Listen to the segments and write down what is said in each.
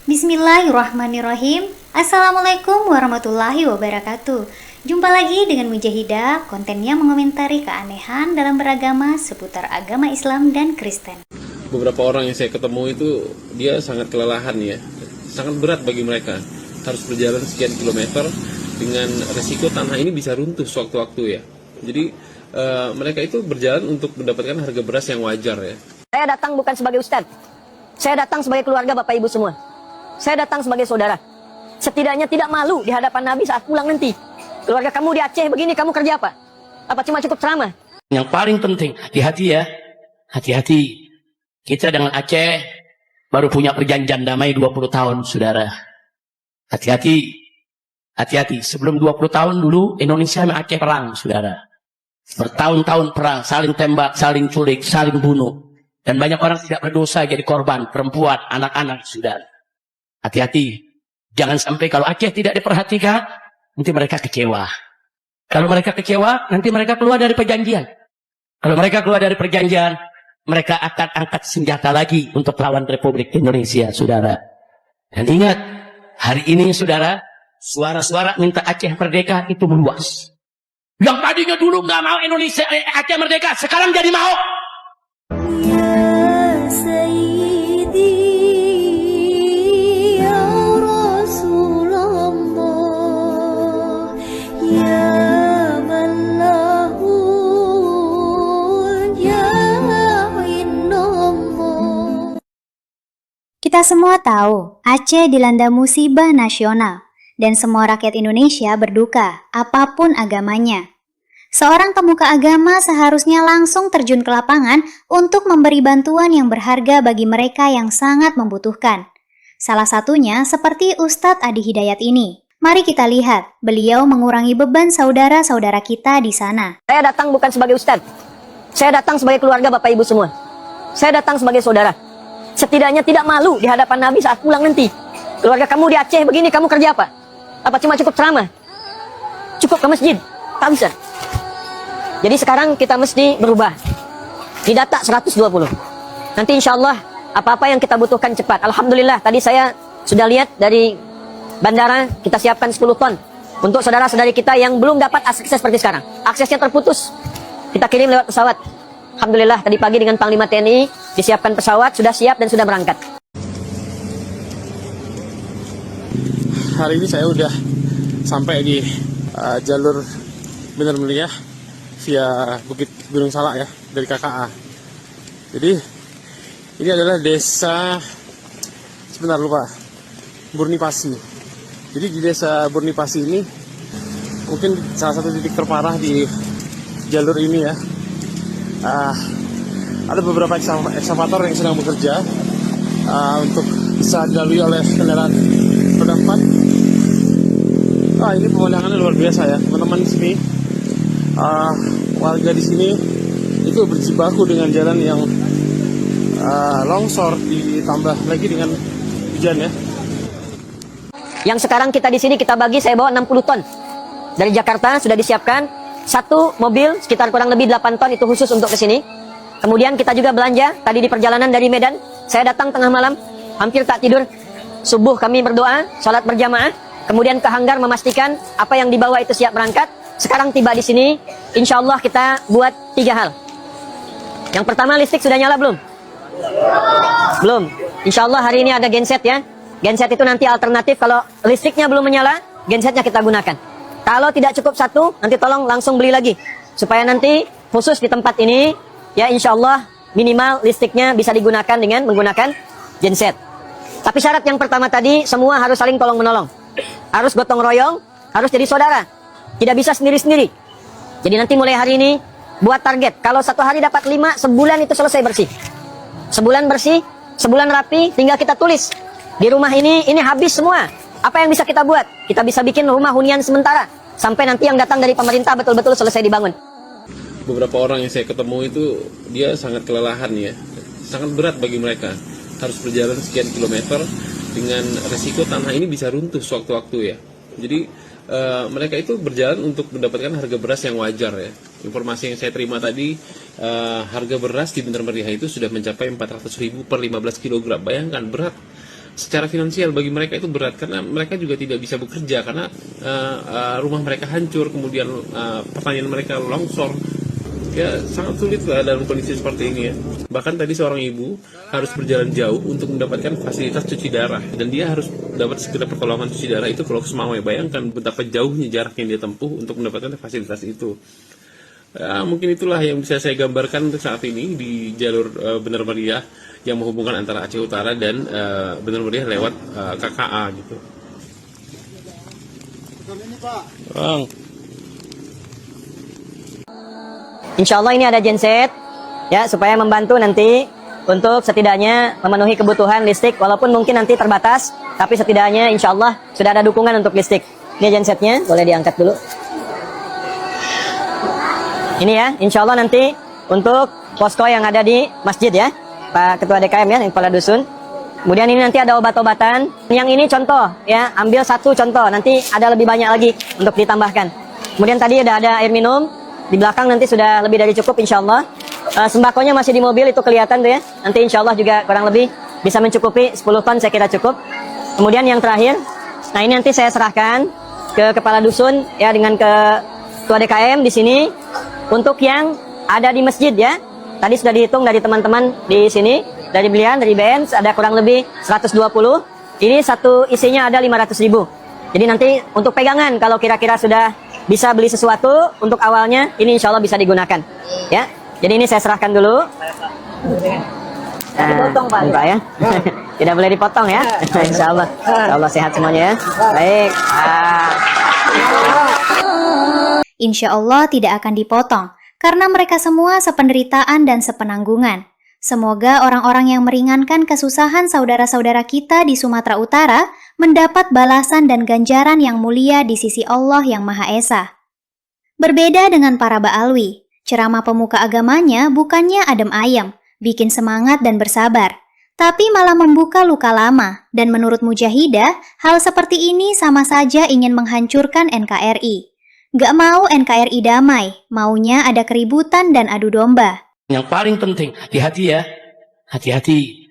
Bismillahirrahmanirrahim. Assalamualaikum warahmatullahi wabarakatuh. Jumpa lagi dengan Mujahidah, kontennya mengomentari keanehan dalam beragama seputar agama Islam dan Kristen. Beberapa orang yang saya ketemu itu dia sangat kelelahan ya, sangat berat bagi mereka. Harus berjalan sekian kilometer dengan resiko tanah ini bisa runtuh sewaktu-waktu ya. Jadi mereka itu berjalan untuk mendapatkan harga beras yang wajar ya. Saya datang bukan sebagai ustadz, saya datang sebagai keluarga Bapak Ibu semua. Saya datang sebagai saudara. Setidaknya tidak malu di hadapan Nabi saat pulang nanti. Keluarga kamu di Aceh begini, kamu kerja apa? Apa cuma cukup ceramah? Yang paling penting, hati-hati ya. Hati-hati. Kita dengan Aceh baru punya perjanjian damai 20 tahun, saudara. Hati-hati. Hati-hati. Sebelum 20 tahun dulu, Indonesia sama Aceh perang, saudara. Bertahun-tahun perang, saling tembak, saling culik, saling bunuh. Dan banyak orang tidak berdosa jadi korban, perempuan, anak-anak, saudara. Hati-hati. Jangan sampai kalau Aceh tidak diperhatikan, nanti mereka kecewa. Kalau mereka kecewa, nanti mereka keluar dari perjanjian. Kalau mereka keluar dari perjanjian, mereka akan angkat senjata lagi untuk lawan Republik Indonesia, saudara. Dan ingat, hari ini, saudara, suara-suara minta Aceh merdeka itu meluas. Yang tadinya dulu nggak mau Indonesia Aceh merdeka, sekarang jadi mau. Kita semua tahu, Aceh dilanda musibah nasional, dan semua rakyat Indonesia berduka, apapun agamanya. Seorang pemuka agama seharusnya langsung terjun ke lapangan untuk memberi bantuan yang berharga bagi mereka yang sangat membutuhkan. Salah satunya seperti Ustadz Adi Hidayat ini. Mari kita lihat, beliau mengurangi beban saudara-saudara kita di sana. Saya datang bukan sebagai ustadz, saya datang sebagai keluarga Bapak Ibu semua. Saya datang sebagai saudara. Setidaknya tidak malu di hadapan Nabi saat pulang nanti. Keluarga kamu di Aceh begini, kamu kerja apa? Apa cuma cukup ceramah? Cukup ke masjid? Tak bisa. Jadi sekarang kita mesti berubah. Di data 120. Nanti insya Allah apa-apa yang kita butuhkan cepat. Alhamdulillah tadi saya sudah lihat dari bandara kita siapkan 10 ton. Untuk saudara-saudari kita yang belum dapat akses seperti sekarang. Aksesnya terputus. Kita kirim lewat pesawat. Alhamdulillah tadi pagi dengan Panglima TNI disiapkan pesawat, sudah siap dan sudah berangkat. Hari ini saya udah sampai di jalur Bener Meriah via Bukit Gunung Salak ya, dari KKA. Jadi ini adalah desa, sebentar lupa, Burnipasi. Jadi di desa Burnipasi ini mungkin salah satu titik terparah di jalur ini ya. Ada beberapa ekskavator yang sedang bekerja untuk bisa dilalui oleh kendaraan roda 4. Ini pemandangannya luar biasa ya teman-teman di sini. Warga di sini itu berjibaku dengan jalan yang longsor ditambah lagi dengan hujan ya. Yang sekarang kita di sini kita bagi, saya bawa 60 ton. Dari Jakarta sudah disiapkan satu mobil sekitar kurang lebih 8 ton itu khusus untuk ke sini. Kemudian kita juga belanja tadi di perjalanan dari Medan. Saya datang tengah malam, hampir tak tidur. Subuh kami berdoa, sholat berjamaah. Kemudian ke hanggar memastikan apa yang dibawa itu siap berangkat. Sekarang tiba di sini, insya Allah kita buat 3 hal. Yang pertama, listrik sudah nyala belum? Belum. Insya Allah hari ini ada genset ya. Genset itu nanti alternatif kalau listriknya belum menyala, gensetnya kita gunakan. Kalau tidak cukup satu, nanti tolong langsung beli lagi. Supaya nanti khusus di tempat ini, ya insya Allah minimal listriknya bisa digunakan dengan menggunakan genset. Tapi syarat yang pertama tadi, semua harus saling tolong-menolong. Harus gotong royong, harus jadi saudara. Tidak bisa sendiri-sendiri. Jadi nanti mulai hari ini, buat target. Kalau satu hari dapat 5, sebulan itu selesai bersih. Sebulan bersih, sebulan rapi, tinggal kita tulis. Di rumah ini habis semua. Apa yang bisa kita buat? Kita bisa bikin rumah hunian sementara. Sampai nanti yang datang dari pemerintah betul-betul selesai dibangun. Beberapa orang yang saya ketemu itu dia sangat kelelahan ya, sangat berat bagi mereka. Harus berjalan sekian kilometer dengan resiko tanah ini bisa runtuh sewaktu-waktu ya. Jadi mereka itu berjalan untuk mendapatkan harga beras yang wajar ya. Informasi yang saya terima tadi, harga beras di Bener Meriah itu sudah mencapai 400.000 per 15 kg. Bayangkan berat. secara finansial bagi mereka itu berat karena mereka juga tidak bisa bekerja karena rumah mereka hancur, kemudian pertanian mereka longsor. Ya sangat sulit lah dalam kondisi seperti ini ya. Bahkan tadi seorang ibu harus berjalan jauh untuk mendapatkan fasilitas cuci darah, dan dia harus dapat sekedar pertolongan cuci darah itu kalau ke Semawai. Bayangkan betapa jauhnya jarak yang dia tempuh untuk mendapatkan fasilitas itu. Mungkin itulah yang bisa saya gambarkan untuk saat ini di jalur Benar Meriah yang menghubungkan antara Aceh Utara dan Benar Meriah lewat KKA gitu. Bang. Insya Allah ini ada genset ya, supaya membantu nanti untuk setidaknya memenuhi kebutuhan listrik, walaupun mungkin nanti terbatas, tapi setidaknya insya Allah sudah ada dukungan untuk listrik. Ini gensetnya, boleh diangkat dulu. Ini ya, insya Allah nanti untuk posko yang ada di masjid ya, Pak Ketua DKM ya, Kepala Dusun. Kemudian ini nanti ada obat-obatan. Yang ini contoh ya, ambil satu contoh, nanti ada lebih banyak lagi untuk ditambahkan. Kemudian tadi ada air minum. Di belakang nanti sudah lebih dari cukup insya Allah. Sembakonya masih di mobil, itu kelihatan tuh ya. Nanti insya Allah juga kurang lebih bisa mencukupi 10 ton, saya kira cukup. Kemudian yang terakhir, nah ini nanti saya serahkan ke Kepala Dusun ya, dengan Ketua DKM di sini. Untuk yang ada di masjid ya, tadi sudah dihitung dari teman-teman di sini, dari belian, dari BN, ada kurang lebih 120. Ini satu isinya ada 500.000. Jadi nanti untuk pegangan, kalau kira-kira sudah bisa beli sesuatu untuk awalnya, ini insya Allah bisa digunakan ya. Jadi ini saya serahkan dulu. Dipotong Pak ya. Tidak boleh dipotong ya. Insya Allah. Insya Allah sehat semuanya ya. Baik. Insya Allah tidak akan dipotong, karena mereka semua sependeritaan dan sepenanggungan. Semoga orang-orang yang meringankan kesusahan saudara-saudara kita di Sumatera Utara mendapat balasan dan ganjaran yang mulia di sisi Allah yang Maha Esa. Berbeda dengan para Ba'alwi, ceramah pemuka agamanya bukannya adem ayem, bikin semangat dan bersabar, tapi malah membuka luka lama, dan menurut Mujahidah, hal seperti ini sama saja ingin menghancurkan NKRI. Gak mau NKRI damai, maunya ada keributan dan adu domba. Yang paling penting, hati-hati ya. Hati-hati.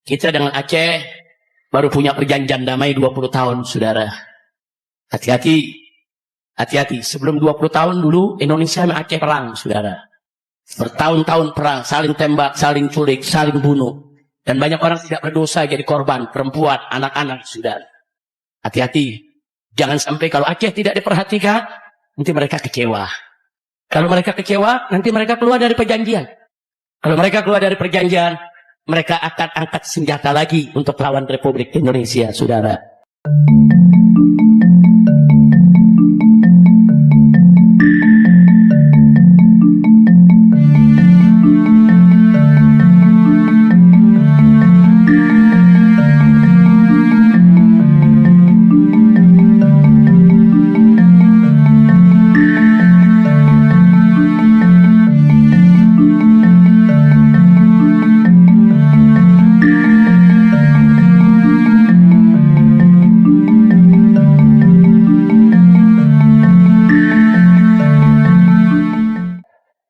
Kita dengan Aceh baru punya perjanjian damai 20 tahun, saudara. Hati-hati. Hati-hati. Sebelum 20 tahun dulu, Indonesia sama Aceh perang, saudara. Bertahun-tahun perang, saling tembak, saling culik, saling bunuh. Dan banyak orang tidak berdosa jadi korban, perempuan, anak-anak, saudara. Hati-hati. Jangan sampai kalau Aceh tidak diperhatikan, nanti mereka kecewa. Kalau mereka kecewa, nanti mereka keluar dari perjanjian. Kalau mereka keluar dari perjanjian, mereka akan angkat senjata lagi untuk lawan Republik Indonesia, saudara.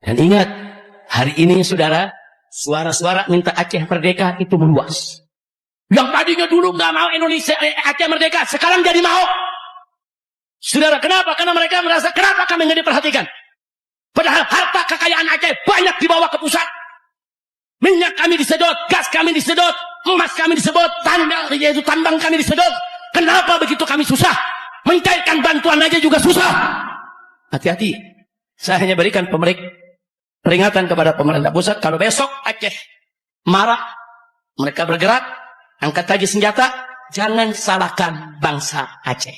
Dan ingat, hari ini saudara, suara-suara minta Aceh merdeka itu meluas. Yang tadinya dulu nggak mau Indonesia Aceh merdeka, sekarang jadi mau. Saudara, kenapa? Karena mereka merasa, kenapa kami nggak diperhatikan? Padahal harta kekayaan Aceh banyak dibawa ke pusat. Minyak kami disedot, gas kami disedot, emas kami disedot, yaitu tambang kami disedot. Kenapa begitu kami susah? Mencairkan bantuan aja juga susah. Hati-hati. Saya hanya berikan peringatan kepada pemerintah pusat, kalau besok Aceh marah, mereka bergerak, angkat lagi senjata, jangan salahkan bangsa Aceh.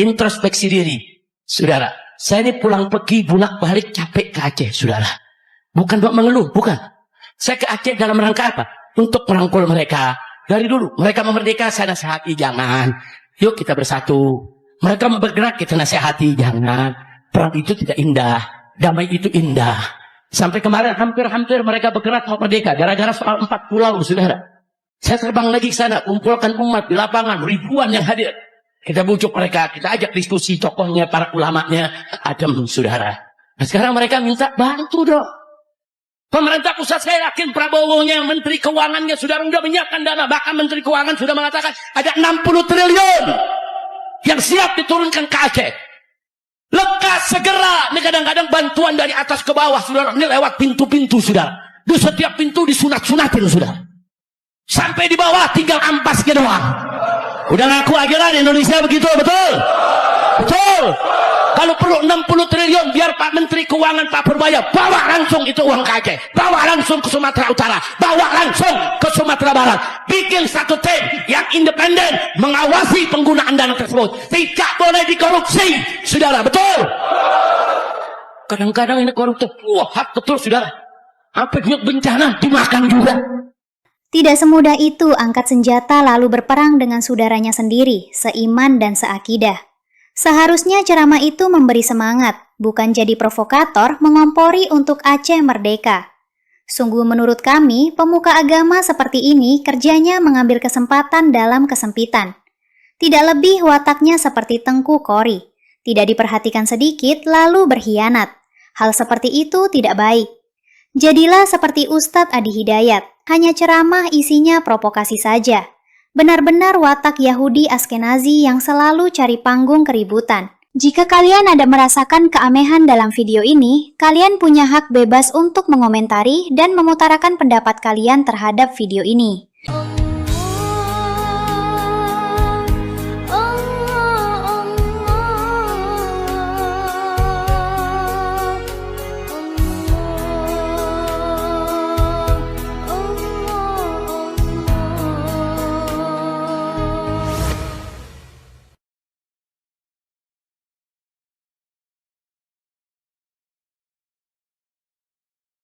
Introspeksi diri, saudara. Saya ini pulang pergi, bulak balik capek ke Aceh, saudara. Bukan buat mengeluh, bukan. Saya ke Aceh dalam rangka apa? Untuk merangkul mereka. Dari dulu, mereka memerdeka, saya nasihati, jangan. Yuk kita bersatu. Mereka mau bergerak, kita nasihati, jangan. Perang itu tidak indah, damai itu indah. Sampai kemarin hampir-hampir mereka bergerak mau merdeka. Gara-gara soal 4 pulau, saudara. Saya terbang lagi ke sana, kumpulkan umat di lapangan, ribuan yang hadir. Kita bujuk mereka, kita ajak diskusi tokohnya, para ulamanya. Adem, saudara. Nah, sekarang mereka minta bantu dong. Pemerintah pusat saya yakin Prabowo-nya, Menteri Keuangannya sudah menyiapkan dana. Bahkan Menteri Keuangan sudah mengatakan ada 60 triliun yang siap diturunkan ke Aceh. Lekas segera. Ini kadang-kadang bantuan dari atas ke bawah, saudara. Ini lewat pintu-pintu, saudara. Di setiap pintu disunat-sunatin, saudara. Sampai di bawah tinggal ampasnya doang. Udah ngaku aja lah di Indonesia begitu, betul? Betul. Kalau perlu 60 triliun biar Pak Menteri Keuangan Pak Purbaya bawa langsung itu uang ke Aceh, bawa langsung ke Sumatera Utara, bawa langsung ke Sumatera Barat. Bikin satu tim yang independen mengawasi penggunaan dana tersebut. Tidak boleh dikorupsi, saudara, betul? Kadang-kadang ini koruptor, wah, betul, saudara. Apa duit bencana dimakan juga. Tidak semudah itu angkat senjata lalu berperang dengan saudaranya sendiri, seiman dan seakidah. Seharusnya ceramah itu memberi semangat, bukan jadi provokator mengompori untuk Aceh merdeka. Sungguh menurut kami, pemuka agama seperti ini kerjanya mengambil kesempatan dalam kesempitan. Tidak lebih wataknya seperti Tengku Kori, tidak diperhatikan sedikit lalu berkhianat. Hal seperti itu tidak baik. Jadilah seperti Ustadz Adi Hidayat, hanya ceramah isinya provokasi saja. Benar-benar watak Yahudi Askenazi yang selalu cari panggung keributan. Jika kalian ada merasakan keanehan dalam video ini, kalian punya hak bebas untuk mengomentari dan mengutarakan pendapat kalian terhadap video ini.